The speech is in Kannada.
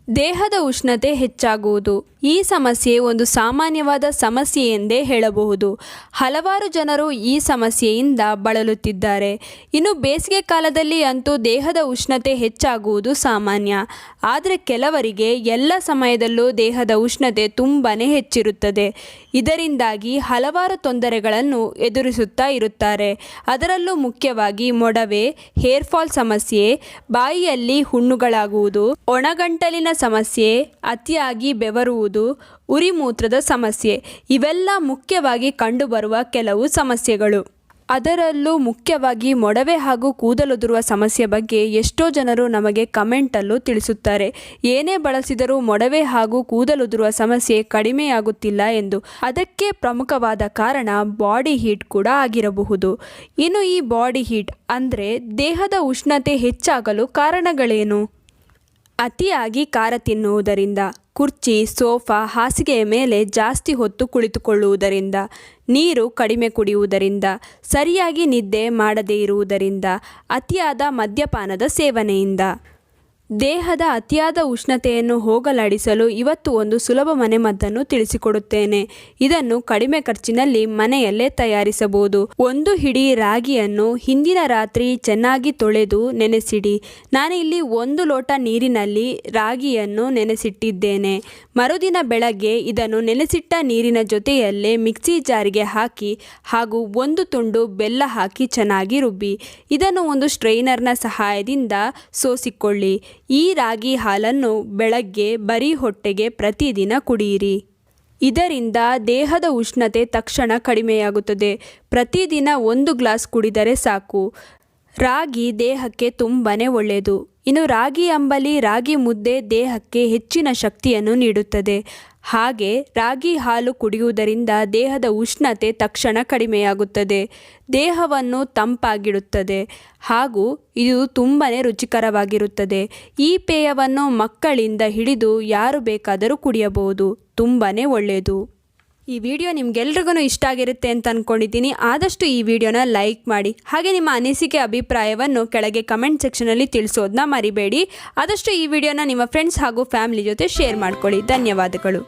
ದೇಹದ ಉಷ್ಣತೆ ಹೆಚ್ಚಾಗುವುದು. ಈ ಸಮಸ್ಯೆ ಒಂದು ಸಾಮಾನ್ಯವಾದ ಸಮಸ್ಯೆ ಎಂದೇ ಹೇಳಬಹುದು. ಹಲವಾರು ಜನರು ಈ ಸಮಸ್ಯೆಯಿಂದ ಬಳಲುತ್ತಿದ್ದಾರೆ. ಇನ್ನು ಬೇಸಿಗೆ ಕಾಲದಲ್ಲಿ ಅಂತೂ ದೇಹದ ಉಷ್ಣತೆ ಹೆಚ್ಚಾಗುವುದು ಸಾಮಾನ್ಯ. ಆದರೆ ಕೆಲವರಿಗೆ ಎಲ್ಲ ಸಮಯದಲ್ಲೂ ದೇಹದ ಉಷ್ಣತೆ ತುಂಬನೇ ಹೆಚ್ಚಿರುತ್ತದೆ. ಇದರಿಂದಾಗಿ ಹಲವಾರು ತೊಂದರೆಗಳನ್ನು ಎದುರಿಸುತ್ತಾ ಇರುತ್ತಾರೆ. ಅದರಲ್ಲೂ ಮುಖ್ಯವಾಗಿ ಮೊಡವೆ, ಹೇರ್ ಫಾಲ್ ಸಮಸ್ಯೆ, ಬಾಯಿಯಲ್ಲಿ ಹುಣ್ಣುಗಳಾಗುವುದು, ಒಣಗಂಟಲಿನ ಸಮಸ್ಯೆ, ಅತಿಯಾಗಿ ಬೆವರುವುದು, ಉರಿ ಮೂತ್ರದ ಸಮಸ್ಯೆ ಇವೆಲ್ಲ ಮುಖ್ಯವಾಗಿ ಕಂಡುಬರುವ ಕೆಲವು ಸಮಸ್ಯೆಗಳು. ಅದರಲ್ಲೂ ಮುಖ್ಯವಾಗಿ ಮೊಡವೆ ಹಾಗೂ ಕೂದಲುದುರುವ ಸಮಸ್ಯೆ ಬಗ್ಗೆ ಎಷ್ಟೋ ಜನರು ನಮಗೆ ಕಮೆಂಟಲ್ಲೂ ತಿಳಿಸುತ್ತಾರೆ. ಏನೇ ಬಳಸಿದರೂ ಮೊಡವೆ ಹಾಗೂ ಕೂದಲುದುರುವ ಸಮಸ್ಯೆ ಕಡಿಮೆಯಾಗುತ್ತಿಲ್ಲ ಎಂದು. ಅದಕ್ಕೆ ಪ್ರಮುಖವಾದ ಕಾರಣ ಬಾಡಿ ಹೀಟ್ ಕೂಡ ಆಗಿರಬಹುದು. ಇನ್ನು ಈ ಬಾಡಿ ಹೀಟ್ ಅಂದರೆ ದೇಹದ ಉಷ್ಣತೆ ಹೆಚ್ಚಾಗಲು ಕಾರಣಗಳೇನು? ಅತಿಯಾಗಿ ಖಾರ ತಿನ್ನುವುದರಿಂದ, ಕುರ್ಚಿ, ಸೋಫಾ, ಹಾಸಿಗೆಯ ಮೇಲೆ ಜಾಸ್ತಿ ಹೊತ್ತು ಕುಳಿತುಕೊಳ್ಳುವುದರಿಂದ, ನೀರು ಕಡಿಮೆ ಕುಡಿಯುವುದರಿಂದ, ಸರಿಯಾಗಿ ನಿದ್ದೆ ಮಾಡದೇ ಇರುವುದರಿಂದ, ಅತಿಯಾದ ಮದ್ಯಪಾನದ ಸೇವನೆಯಿಂದ. ದೇಹದ ಅತಿಯಾದ ಉಷ್ಣತೆಯನ್ನು ಹೋಗಲಾಡಿಸಲು ಇವತ್ತು ಒಂದು ಸುಲಭ ಮನೆಮದ್ದನ್ನು ತಿಳಿಸಿಕೊಡುತ್ತೇನೆ. ಇದನ್ನು ಕಡಿಮೆ ಖರ್ಚಿನಲ್ಲಿ ಮನೆಯಲ್ಲೇ ತಯಾರಿಸಬಹುದು. ಒಂದು ಹಿಡಿ ರಾಗಿಯನ್ನು ಹಿಂದಿನ ರಾತ್ರಿ ಚೆನ್ನಾಗಿ ತೊಳೆದು ನೆನೆಸಿಡಿ. ನಾನಿಲ್ಲಿ 1 ಲೋಟ ನೀರಿನಲ್ಲಿ ರಾಗಿಯನ್ನು ನೆನೆಸಿಟ್ಟಿದ್ದೇನೆ. ಮರುದಿನ ಬೆಳಗ್ಗೆ ಇದನ್ನು ನೆನೆಸಿಟ್ಟ ನೀರಿನ ಜೊತೆಯಲ್ಲೇ ಮಿಕ್ಸಿ ಜಾರಿಗೆ ಹಾಕಿ ಹಾಗೂ 1 ತುಂಡು ಬೆಲ್ಲ ಹಾಕಿ ಚೆನ್ನಾಗಿ ರುಬ್ಬಿ ಇದನ್ನು ಒಂದು ಸ್ಟ್ರೈನರ್ನ ಸಹಾಯದಿಂದ ಸೋಸಿಕೊಳ್ಳಿ. ಈ ರಾಗಿ ಹಾಲನ್ನು ಬೆಳಗ್ಗೆ ಬರೀ ಹೊಟ್ಟೆಗೆ ಪ್ರತಿದಿನ ಕುಡಿಯಿರಿ. ಇದರಿಂದ ದೇಹದ ಉಷ್ಣತೆ ತಕ್ಷಣ ಕಡಿಮೆಯಾಗುತ್ತದೆ. ಪ್ರತಿದಿನ 1 ಗ್ಲಾಸ್ ಕುಡಿದರೆ ಸಾಕು. ರಾಗಿ ದೇಹಕ್ಕೆ ತುಂಬನೇ ಒಳ್ಳೆಯದು. ಇನ್ನು ರಾಗಿ ಅಂಬಲಿ, ರಾಗಿ ಮುದ್ದೆ ದೇಹಕ್ಕೆ ಹೆಚ್ಚಿನ ಶಕ್ತಿಯನ್ನು ನೀಡುತ್ತದೆ. ಹಾಗೆ ರಾಗಿ ಹಾಲು ಕುಡಿಯುವುದರಿಂದ ದೇಹದ ಉಷ್ಣತೆ ತಕ್ಷಣ ಕಡಿಮೆಯಾಗುತ್ತದೆ. ದೇಹವನ್ನು ತಂಪಾಗಿಡುತ್ತದೆ ಹಾಗೂ ಇದು ತುಂಬನೇ ರುಚಿಕರವಾಗಿರುತ್ತದೆ. ಈ ಪೇಯವನ್ನು ಮಕ್ಕಳಿಂದ ಹಿಡಿದು ಯಾರು ಬೇಕಾದರೂ ಕುಡಿಯಬಹುದು. ತುಂಬನೇ ಒಳ್ಳೆಯದು. ಈ ವಿಡಿಯೋ ನಿಮ್ಗೆಲ್ರಿಗೂ ಇಷ್ಟ ಆಗಿರುತ್ತೆ ಅಂತ ಅಂದ್ಕೊಂಡಿದ್ದೀನಿ. ಆದಷ್ಟು ಈ ವಿಡಿಯೋನ ಲೈಕ್ ಮಾಡಿ. ಹಾಗೆ ನಿಮ್ಮ ಅನಿಸಿಕೆ, ಅಭಿಪ್ರಾಯವನ್ನು ಕೆಳಗೆ ಕಮೆಂಟ್ ಸೆಕ್ಷನಲ್ಲಿ ತಿಳಿಸೋದನ್ನ ಮರಿಬೇಡಿ. ಆದಷ್ಟು ಈ ವಿಡಿಯೋನ ನಿಮ್ಮ ಫ್ರೆಂಡ್ಸ್ ಹಾಗೂ ಫ್ಯಾಮಿಲಿ ಜೊತೆ ಶೇರ್ ಮಾಡ್ಕೊಳ್ಳಿ. ಧನ್ಯವಾದಗಳು.